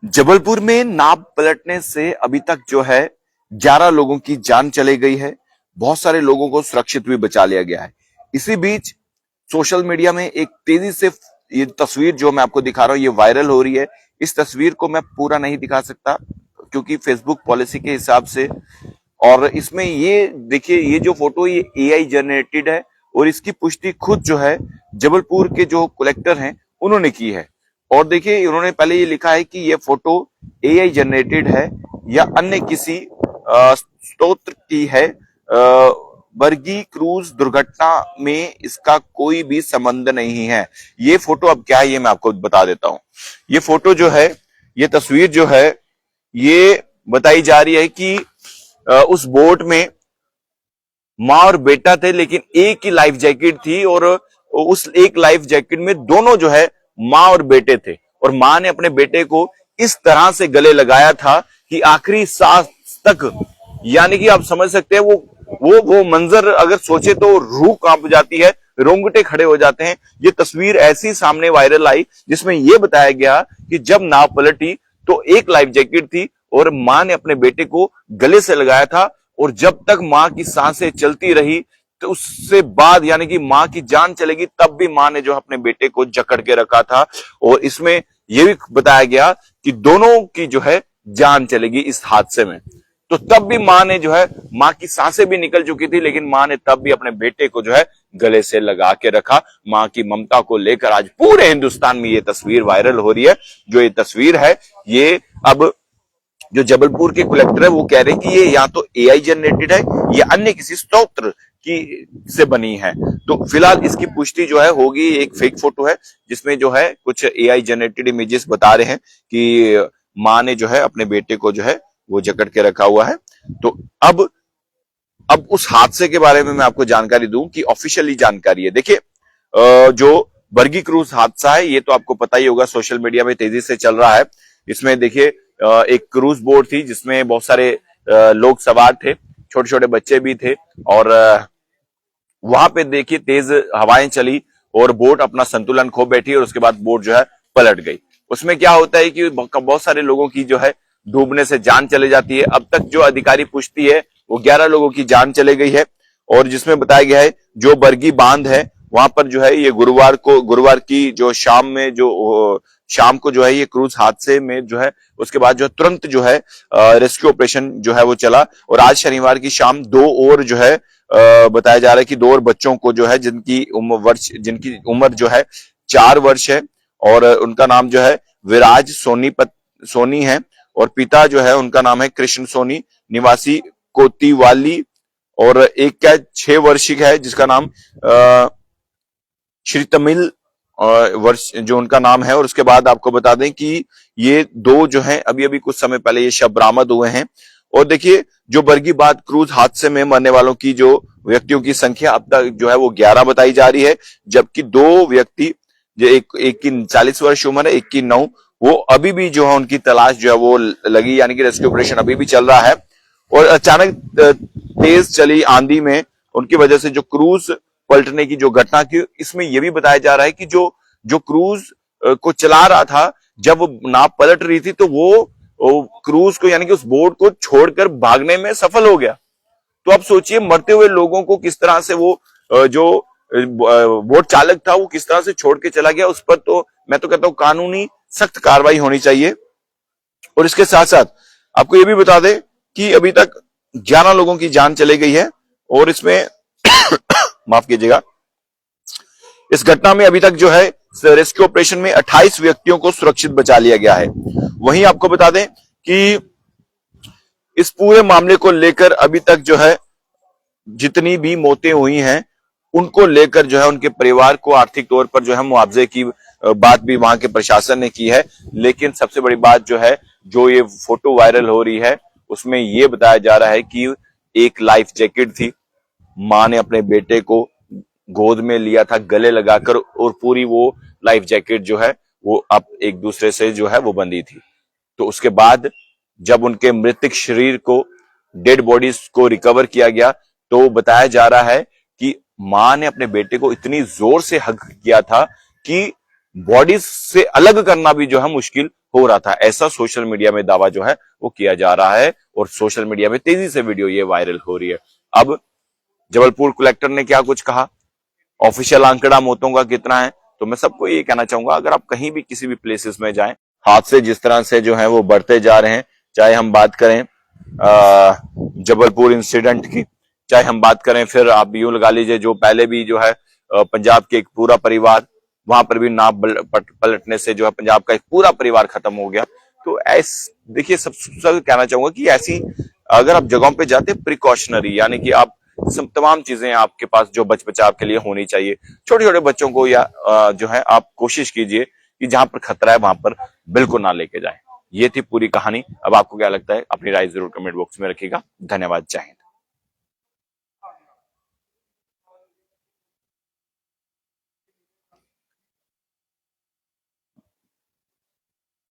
जबलपुर में नाव पलटने से अभी तक जो है 11 लोगों की जान चली गई है। बहुत सारे लोगों को सुरक्षित भी बचा लिया गया है। इसी बीच सोशल मीडिया में एक तेजी से ये तस्वीर जो मैं आपको दिखा रहा हूं ये वायरल हो रही है। इस तस्वीर को मैं पूरा नहीं दिखा सकता क्योंकि फेसबुक पॉलिसी के हिसाब से। और इसमें ये देखिए, ये जो फोटो ये एआई जनरेटेड है और इसकी पुष्टि खुद जो है जबलपुर के जो कलेक्टर हैं उन्होंने की है। और देखिए, उन्होंने पहले ये लिखा है कि ये फोटो एआई जनरेटेड है या अन्य किसी स्रोत की है। बरगी क्रूज दुर्घटना में इसका कोई भी संबंध नहीं है। ये फोटो अब क्या है ये मैं आपको बता देता हूं। ये फोटो जो है, ये तस्वीर जो है, ये बताई जा रही है कि उस बोट में माँ और बेटा थे, लेकिन एक ही लाइफ जैकेट थी और उस एक लाइफ जैकेट में दोनों जो है माँ और बेटे थे। और माँ ने अपने बेटे को इस तरह से गले लगाया था कि आखिरी सांस तक, यानी कि आप समझ सकते हैं वो मंजर अगर सोचे तो रूह कांप जाती है, रोंगटे खड़े हो जाते हैं। ये तस्वीर ऐसी सामने वायरल आई जिसमें यह बताया गया कि जब नाव पलटी तो एक लाइफ जैकेट थी और माँ ने अपने बेटे को गले से लगाया था। और जब तक माँ की सांसें चलती रही तो उससे बाद यानी कि माँ की जान चलेगी तब भी माँ ने जो अपने बेटे को जकड़ के रखा था। और इसमें यह भी बताया गया कि दोनों की जो है जान चलेगी इस हादसे में। तो तब भी माँ ने जो है, माँ की सांसें भी निकल चुकी थी लेकिन माँ ने तब भी अपने बेटे को जो है गले से लगा के रखा। माँ की ममता को लेकर आज पूरे हिंदुस्तान में ये तस्वीर वायरल हो रही है। जो ये तस्वीर है ये अब जो जबलपुर के कलेक्टर है वो कह रहे हैं कि ये या तो एआई जनरेटेड है या अन्य किसी स्रोत की से बनी है। तो फिलहाल इसकी पुष्टि जो है होगी। एक फेक फोटो है जिसमें जो है कुछ एआई जनरेटेड इमेजेस बता रहे हैं कि माँ ने जो है अपने बेटे को जो है वो जकड़ के रखा हुआ है। तो अब उस हादसे के बारे में मैं आपको जानकारी दूं कि ऑफिशियली जानकारी है। देखिए, जो बरगी क्रूज हादसा है ये तो आपको पता ही होगा, सोशल मीडिया में तेजी से चल रहा है। इसमें देखिए, एक क्रूज बोट थी जिसमें बहुत सारे लोग सवार थे, छोटे छोटे बच्चे भी थे। और वहां पे देखिए तेज हवाएं चली और बोट अपना संतुलन खो बैठी और उसके बाद बोट जो है पलट गई। उसमें क्या होता है कि बहुत सारे लोगों की जो है डूबने से जान चले जाती है। अब तक जो अधिकारी पुष्टि है वो 11 लोगों की जान चले गई है। और जिसमें बताया गया है जो बरगी बांध है वहां पर जो है ये गुरुवार की जो शाम को जो है ये क्रूज हादसे में जो है उसके बाद जो तुरंत जो है रेस्क्यू ऑपरेशन जो है वो चला। और आज शनिवार की शाम दो और जो है बताया जा रहा है कि दो और बच्चों को जो है जिनकी उम्र जो है 4 वर्ष है और उनका नाम जो है विराज सोनी है। और पिता जो है उनका नाम है कृष्ण सोनी, निवासी कोतीवाली। और एक क्या 6 वर्षीय है जिसका नाम श्री तमिल वर्ष जो उनका नाम है। और उसके बाद आपको बता दें कि ये दो जो हैं अभी अभी कुछ समय पहले ये शव बरामद हुए हैं। और देखिए, जो बरगी बांध क्रूज हादसे में मरने वालों की जो व्यक्तियों की संख्या अब तक जो है वो 11 बताई जा रही है, जबकि दो व्यक्ति जो एक की 40 वर्ष उम्र है, एक की 9, वो अभी भी जो है उनकी तलाश जो है वो लगी, यानी कि रेस्क्यू ऑपरेशन अभी भी चल रहा है। और अचानक तेज चली आंधी में उनकी वजह से जो क्रूज पलटने की जो घटना की, इसमें यह भी बताया जा रहा है कि जो क्रूज को चला रहा था जब वो नाव पलट रही थी तो वो क्रूज को यानी कि उस बोट को छोड़कर भागने में सफल हो गया। तो आप सोचिए मरते हुए लोगों को किस तरह से वो जो बोट चालक था वो किस तरह से छोड़ के चला गया। उस पर तो मैं तो कहता हूं कानूनी सख्त कार्रवाई होनी चाहिए। और इसके साथ साथ आपको ये भी बता दें कि अभी तक 11 लोगों की जान चली गई है और इसमें माफ कीजिएगा, इस घटना में अभी तक जो है रेस्क्यू ऑपरेशन में 28 व्यक्तियों को सुरक्षित बचा लिया गया है। वहीं आपको बता दें कि इस पूरे मामले को लेकर अभी तक जो है जितनी भी मौतें हुई हैं उनको लेकर जो है उनके परिवार को आर्थिक तौर पर जो है मुआवजे की बात भी वहां के प्रशासन ने की है। लेकिन सबसे बड़ी बात जो है, जो ये फोटो वायरल हो रही है उसमें यह बताया जा रहा है कि एक लाइफ जैकेट थी, माँ ने अपने बेटे को गोद में लिया था गले लगाकर और पूरी वो लाइफ जैकेट जो है वो अब एक दूसरे से जो है वो बंधी थी। तो उसके बाद जब उनके मृतक शरीर को, डेड बॉडीज को रिकवर किया गया तो बताया जा रहा है कि माँ ने अपने बेटे को इतनी जोर से हग किया था कि बॉडी से अलग करना भी जो है मुश्किल हो रहा था, ऐसा सोशल मीडिया में दावा जो है वो किया जा रहा है और सोशल मीडिया में तेजी से वीडियो ये वायरल हो रही है। अब जबलपुर कलेक्टर ने क्या कुछ कहा, ऑफिशियल आंकड़ा मौतों का कितना है, तो मैं सबको ये कहना चाहूंगा, अगर आप कहीं भी किसी भी प्लेसेस में जाएं, हादसे जिस तरह से जो है वो बढ़ते जा रहे हैं, चाहे हम बात करें जबलपुर इंसिडेंट की, चाहे हम बात करें, फिर आप यूं लगा लीजिए जो पहले भी जो है पंजाब के एक पूरा परिवार, वहां पर भी नाव पलटने से जो है पंजाब का एक पूरा परिवार खत्म हो गया। तो देखिए सब कहना चाहूंगा कि ऐसी अगर आप जगहों पे जाते प्रिकॉशनरी, यानी कि आप तमाम चीजें आपके पास जो बच बचाव के लिए होनी चाहिए, छोटे छोटे बच्चों को या जो है आप कोशिश कीजिए कि जहां पर खतरा है वहां पर बिल्कुल ना लेके जाएं। ये थी पूरी कहानी। अब आपको क्या लगता है अपनी राय जरूर कमेंट बॉक्स में रखिएगा। धन्यवाद, जय हिंद।